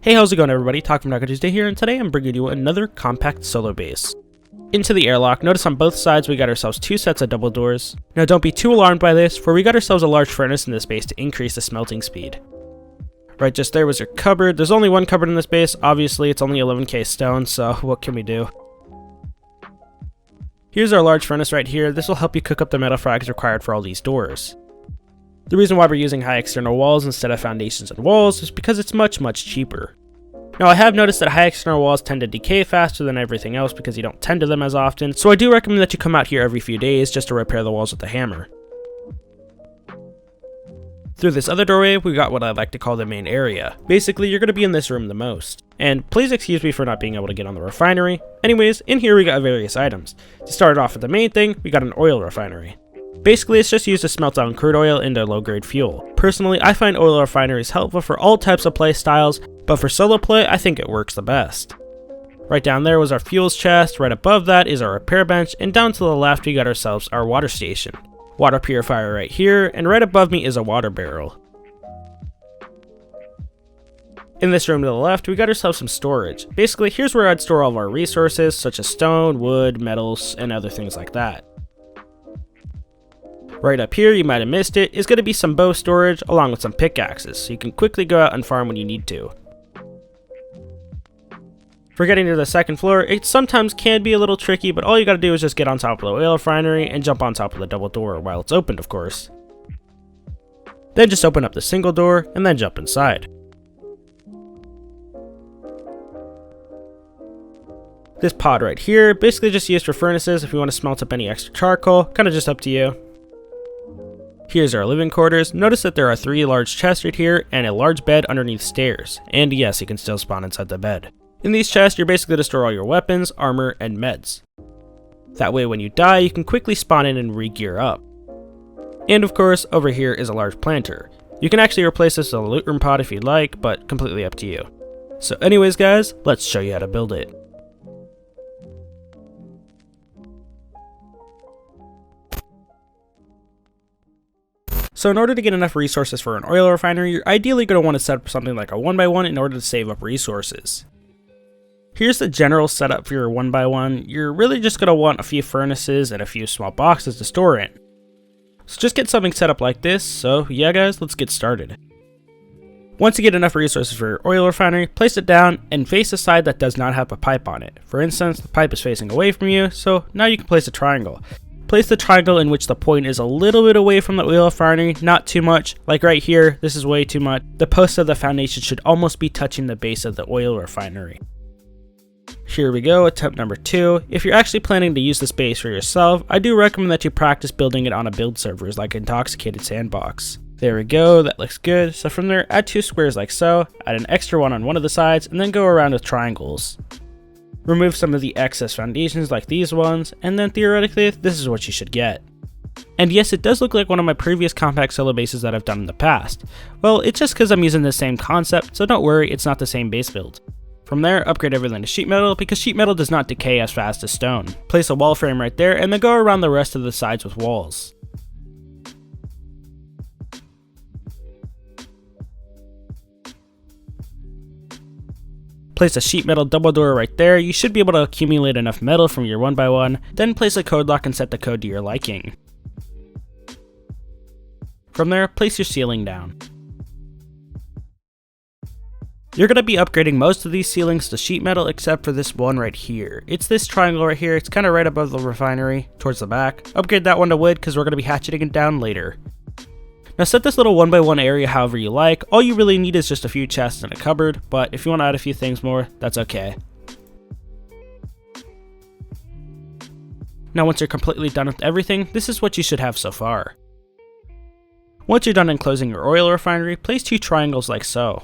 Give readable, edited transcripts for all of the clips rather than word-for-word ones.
Hey, how's it going everybody? Talk from Taco Tuesday here, and today I'm bringing you another compact solo base. Into the airlock, notice on both sides we got ourselves two sets of double doors. Now don't be too alarmed by this, for we got ourselves a large furnace in this base to increase the smelting speed. Right just there was your cupboard. There's only one cupboard in this base, obviously it's only 11k stone, so what can we do? Here's our large furnace right here. This will help you cook up the metal frags required for all these doors. The reason why we're using high external walls instead of foundations and walls is because it's much cheaper. Now I have noticed that high external walls tend to decay faster than everything else because you don't tend to them as often, so I do recommend that you come out here every few days just to repair the walls with a hammer. Through this other doorway, we got what I like to call the main area. Basically, you're going to be in this room the most. And please excuse me for not being able to get on the refinery. Anyways, in here we got various items. To start off with the main thing, we got an oil refinery. Basically, it's just used to smelt down crude oil into low-grade fuel. Personally, I find oil refineries helpful for all types of play styles, but for solo play, I think it works the best. Right down there was our fuels chest, right above that is our repair bench, and down to the left we got ourselves our water station. Water purifier right here, and right above me is a water barrel. In this room to the left, we got ourselves some storage. Basically, here's where I'd store all of our resources, such as stone, wood, metals, and other things like that. Right up here, you might have missed it, is going to be some bow storage along with some pickaxes, so you can quickly go out and farm when you need to. For getting to the second floor, it sometimes can be a little tricky, but all you got to do is just get on top of the oil refinery and jump on top of the double door while it's opened, of course. Then just open up the single door and then jump inside. This pod right here, basically just used for furnaces if you want to smelt up any extra charcoal, kind of just up to you. Here's our living quarters. Notice that there are 3 large chests right here and a large bed underneath stairs. And yes, you can still spawn inside the bed. In these chests, you're basically to store all your weapons, armor, and meds. That way when you die, you can quickly spawn in and re-gear up. And of course, over here is a large planter. You can actually replace this with a loot room pod if you'd like, but completely up to you. So anyways guys, let's show you how to build it. So in order to get enough resources for an oil refinery, you're ideally going to want to set up something like a 1x1 in order to save up resources. Here's the general setup for your 1x1. You're really just going to want a few furnaces and a few small boxes to store in. So just get something set up like this, so yeah guys, let's get started. Once you get enough resources for your oil refinery, place it down and face a side that does not have a pipe on it. For instance, the pipe is facing away from you, so now you can place a triangle. Place the triangle in which the point is a little bit away from the oil refinery, not too much. Like right here, this is way too much. The post of the foundation should almost be touching the base of the oil refinery. Here we go, attempt number 2. If you're actually planning to use this base for yourself, I do recommend that you practice building it on a build servers like Intoxicated Sanbox. There we go, that looks good. So from there, add 2 squares like so, add an extra one on one of the sides, and then go around with triangles. Remove some of the excess foundations like these ones, and then theoretically, this is what you should get. And yes, it does look like one of my previous compact solo bases that I've done in the past. Well, it's just because I'm using the same concept, so don't worry, it's not the same base build. From there, upgrade everything to sheet metal, because sheet metal does not decay as fast as stone. Place a wall frame right there, and then go around the rest of the sides with walls. Place a sheet metal double door right there. You should be able to accumulate enough metal from your 1x1, then place a code lock and set the code to your liking. From there, place your ceiling down. You're going to be upgrading most of these ceilings to sheet metal except for this one right here. It's this triangle right here, it's kind of right above the refinery, towards the back. Upgrade that one to wood because we're going to be hatcheting it down later. Now set this little 1x1 area however you like. All you really need is just a few chests and a cupboard, but if you want to add a few things more, that's okay. Now once you're completely done with everything, this is what you should have so far. Once you're done enclosing your oil refinery, place 2 triangles like so.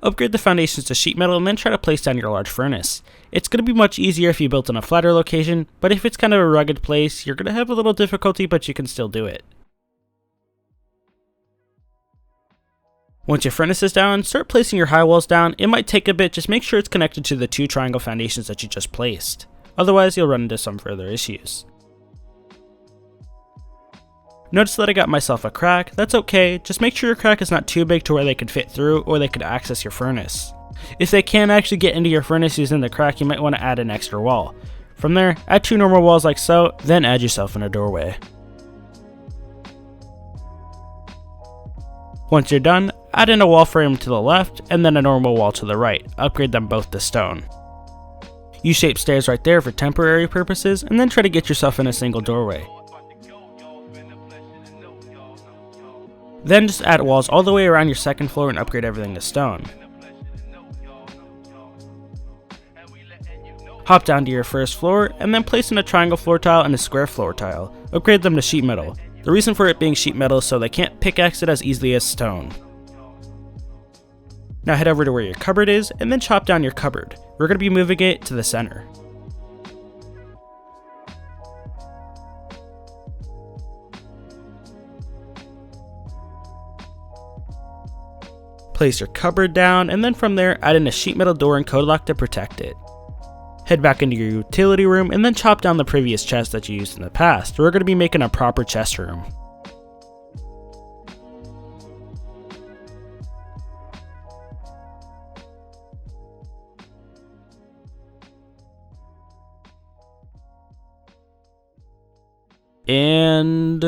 Upgrade the foundations to sheet metal and then try to place down your large furnace. It's going to be much easier if you built in a flatter location, but if it's kind of a rugged place, you're going to have a little difficulty, but you can still do it. Once your furnace is down, start placing your high walls down. It might take a bit, just make sure it's connected to the 2 triangle foundations that you just placed. Otherwise, you'll run into some further issues. Notice that I got myself a crack. That's okay, just make sure your crack is not too big to where they could fit through or they could access your furnace. If they can't actually get into your furnace using the crack, you might want to add an extra wall. From there, add 2 normal walls like so, then add yourself in a doorway. Once you're done, add in a wall frame to the left and then a normal wall to the right. Upgrade them both to stone. U-shaped stairs right there for temporary purposes, and then try to get yourself in a single doorway. Then just add walls all the way around your second floor and upgrade everything to stone. Hop down to your first floor and then place in a triangle floor tile and a square floor tile. Upgrade them to sheet metal. The reason for it being sheet metal is so they can't pickaxe it as easily as stone. Now head over to where your cupboard is and then chop down your cupboard. We're going to be moving it to the center. Place your cupboard down, and then from there add in a sheet metal door and code lock to protect it. Head back into your utility room and then chop down the previous chest that you used in the past. We're going to be making a proper chest room. And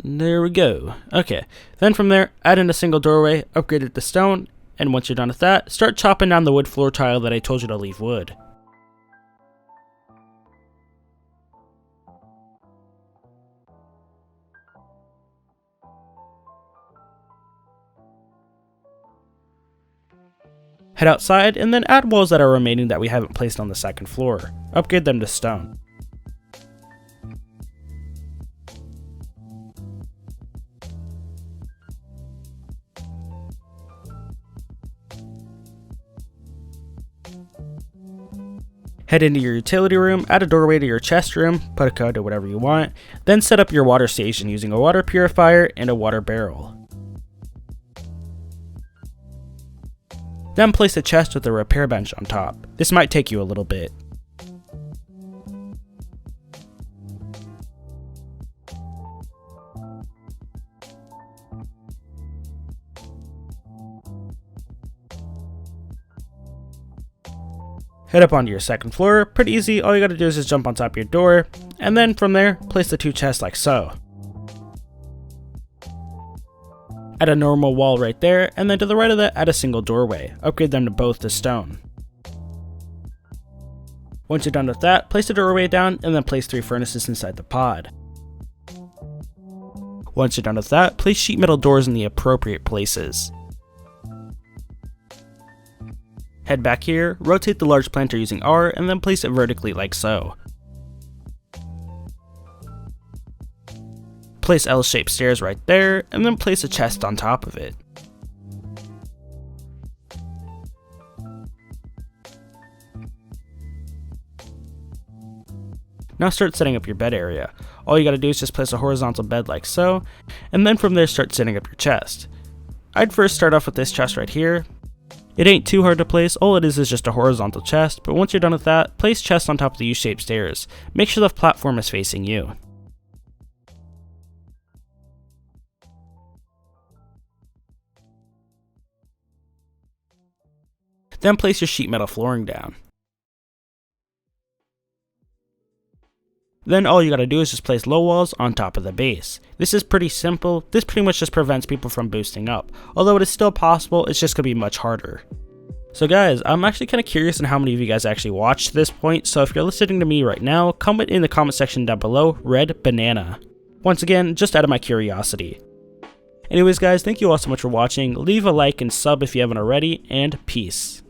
there we go. Okay, then from there, add in a single doorway, upgrade it to stone, and once you're done with that, start chopping down the wood floor tile that I told you to leave wood. Head outside and then add walls that are remaining that we haven't placed on the second floor. Upgrade them to stone. Head into your utility room, add a doorway to your chest room, put a code to whatever you want, then set up your water station using a water purifier and a water barrel. Then place a chest with a repair bench on top. This might take you a little bit. Head up onto your second floor, pretty easy, all you gotta do is just jump on top of your door, and then from there, place the 2 chests like so. Add a normal wall right there, and then to the right of that, add a single doorway. Upgrade them to both to stone. Once you're done with that, place the doorway down, and then place 3 furnaces inside the pod. Once you're done with that, place sheet metal doors in the appropriate places. Head back here, rotate the large planter using R, and then place it vertically like so. Place L-shaped stairs right there, and then place a chest on top of it. Now start setting up your bed area. All you gotta do is just place a horizontal bed like so, and then from there start setting up your chest. I'd first start off with this chest right here. It ain't too hard to place, all it is just a horizontal chest, but once you're done with that, place chest on top of the U-shaped stairs. Make sure the platform is facing you. Then place your sheet metal flooring down. Then all you gotta do is just place low walls on top of the base. This is pretty simple, this pretty much just prevents people from boosting up. Although it is still possible, it's just gonna be much harder. So guys, I'm actually kind of curious on how many of you guys actually watched to this point, so if you're listening to me right now, comment in the comment section down below, red banana. Once again, just out of my curiosity. Anyways guys, thank you all so much for watching, leave a like and sub if you haven't already, and peace.